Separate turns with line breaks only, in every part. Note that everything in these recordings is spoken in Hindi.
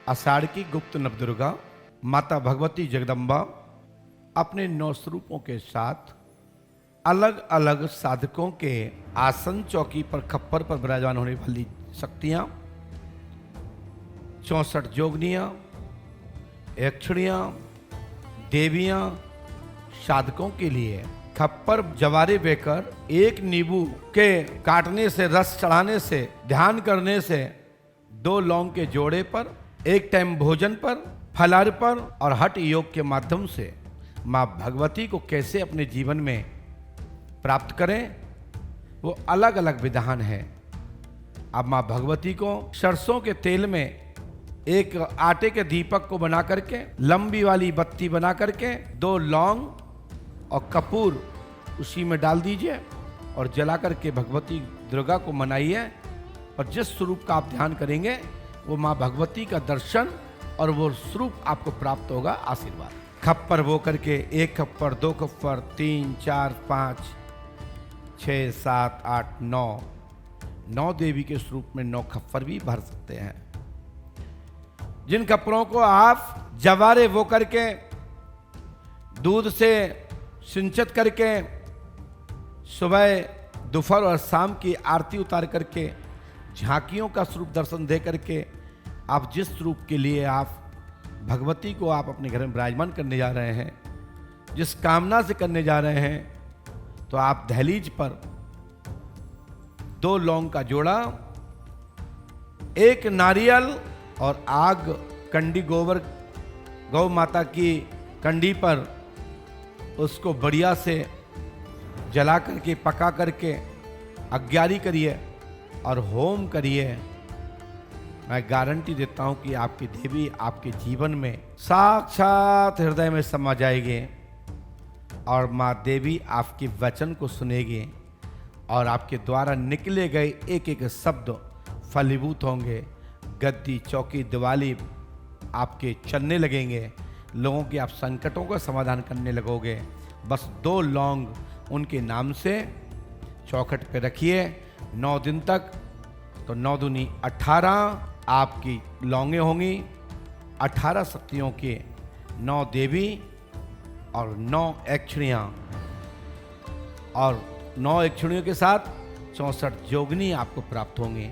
आषाढ़ की गुप्त नवदुर्गा माता भगवती जगदम्बा अपने 9 स्वरूपों के साथ अलग अलग साधकों के आसन चौकी पर खप्पर पर विराजमान होने वाली शक्तियां, 64 जोगनियां, यक्षिणियां, देवियां साधकों के लिए खप्पर जवारे बेकर एक नींबू के काटने से, रस चढ़ाने से, ध्यान करने से, 2 लौंग के जोड़े पर, एक टाइम भोजन पर, फलाहार पर और हठ योग के माध्यम से मां भगवती को कैसे अपने जीवन में प्राप्त करें, वो अलग अलग विधान है। अब मां भगवती को सरसों के तेल में एक आटे के दीपक को बना करके, लंबी वाली बत्ती बना करके 2 लौंग और कपूर उसी में डाल दीजिए और जला करके भगवती दुर्गा को मनाइए। और जिस स्वरूप का आप ध्यान करेंगे वो मां भगवती का दर्शन और वो स्वरूप आपको प्राप्त होगा, आशीर्वाद। खप्पर वो करके 1 खप्पर, 2 खप्पर, 3, 4, 5, 6, 7, 8, 9 देवी के स्वरूप में 9 खप्पर भी भर सकते हैं। जिन खप्परों को आप जवारे वो करके दूध से सिंचित करके सुबह, दोपहर और शाम की आरती उतार करके झांकियों का स्वरूप दर्शन दे करके आप जिस स्वरूप के लिए आप भगवती को आप अपने घर में विराजमान करने जा रहे हैं, जिस कामना से करने जा रहे हैं, तो आप दहलीज पर 2 लौंग का जोड़ा, 1 नारियल और आग कंडी गोबर गौ माता की कंडी पर उसको बढ़िया से जला करके, पका करके अग्यारी करिए और होम करिए। मैं गारंटी देता हूं कि आपकी देवी आपके जीवन में साक्षात हृदय में समा जाएगी और मां देवी आपके वचन को सुनेगी और आपके द्वारा निकले गए एक एक शब्द फलीभूत होंगे। गद्दी, चौकी, दिवाली आपके चलने लगेंगे। लोगों के आप संकटों का समाधान करने लगोगे। बस 2 लौंग उनके नाम से चौखट पे रखिए 9 दिन तक, तो 9 दूनी 18 आपकी लौंगे होंगी। 18 शक्तियों के 9 देवी और 9 यक्षिणियाँ, और 9 यक्षिणियों के साथ 64 जोगनी आपको प्राप्त होंगे।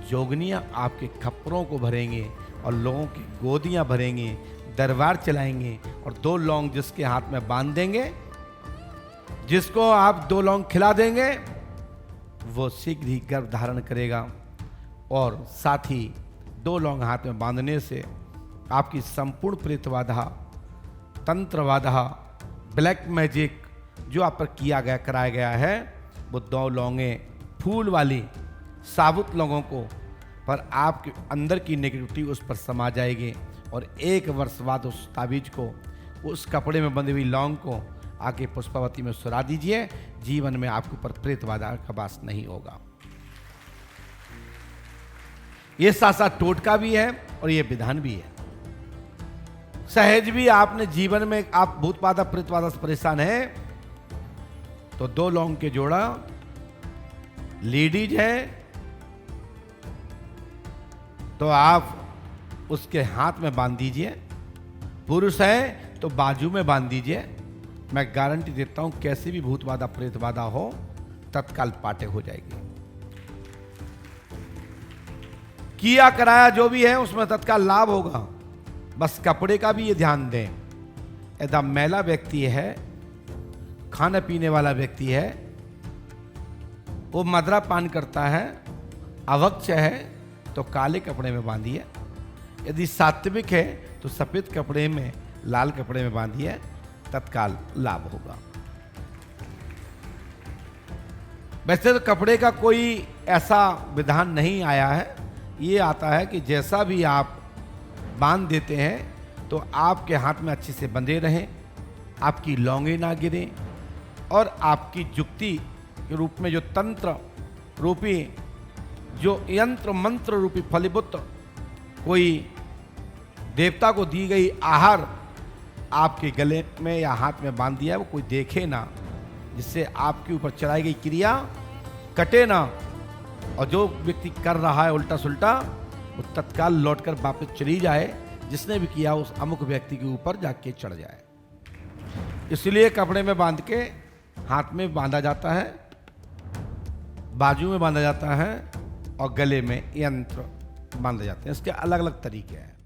जोगनियाँ आपके खप्परों को भरेंगे और लोगों की गोदियाँ भरेंगे, दरबार चलाएंगे। और 2 लौंग जिसके हाथ में बांध देंगे, जिसको आप 2 लौंग खिला देंगे, वो शीघ्र ही गर्भ धारण करेगा। और साथ ही 2 लौंग हाथ में बांधने से आपकी संपूर्ण प्रेतबाधा, तंत्रबाधा, ब्लैक मैजिक जो आप पर किया गया, कराया गया है, वो 2 लौंगे फूल वाली साबुत लोगों को पर आपके अंदर की नेगेटिविटी उस पर समा जाएगी। और 1 वर्ष बाद उस ताबीज को, उस कपड़े में बंधी हुई लौंग को आके पुष्पावती में सुरा दीजिए। जीवन में आपके ऊपर प्रेत बाधा का वास नहीं होगा। ये साथ साथ टोटका भी है और ये विधान भी है। सहज भी आपने जीवन में आप भूत बाधा, प्रेत बाधा से परेशान है, तो 2 लौंग के जोड़ा, लेडीज है तो आप उसके हाथ में बांध दीजिए, पुरुष है तो बाजू में बांध दीजिए। मैं गारंटी देता हूं कैसी भी भूत बाधा, प्रेत बाधा हो, तत्काल पाटे हो जाएगी। किया कराया जो भी है उसमें तत्काल लाभ होगा। बस कपड़े का भी ये ध्यान दें। यदि मैला व्यक्ति है, खाने पीने वाला व्यक्ति है, वो मदरा पान करता है, अवक्ष है, तो काले कपड़े में बांधिए। यदि सात्विक है तो सफेद कपड़े में, लाल कपड़े में बांधिए, तत्काल लाभ होगा। वैसे तो कपड़े का कोई ऐसा विधान नहीं आया है। ये आता है कि जैसा भी आप बांध देते हैं तो आपके हाथ में अच्छे से बंधे रहें, आपकी लौंगे ना गिरें और आपकी जुक्ति के रूप में जो तंत्र रूपी, जो यंत्र मंत्र रूपी फलीभूत कोई देवता को दी गई आहार आपके गले में या हाथ में बांध दिया है, वो कोई देखे ना, जिससे आपके ऊपर चलाई गई क्रिया कटे ना। और जो व्यक्ति कर रहा है उल्टा सुल्टा, वो तत्काल लौटकर वापस चली जाए, जिसने भी किया उस अमुक व्यक्ति के ऊपर जाके चढ़ जाए। इसलिए कपड़े में बांध के हाथ में बांधा जाता है, बाजू में बांधा जाता है और गले में यंत्र बांधे जाते हैं। इसके अलग अलग तरीके हैं।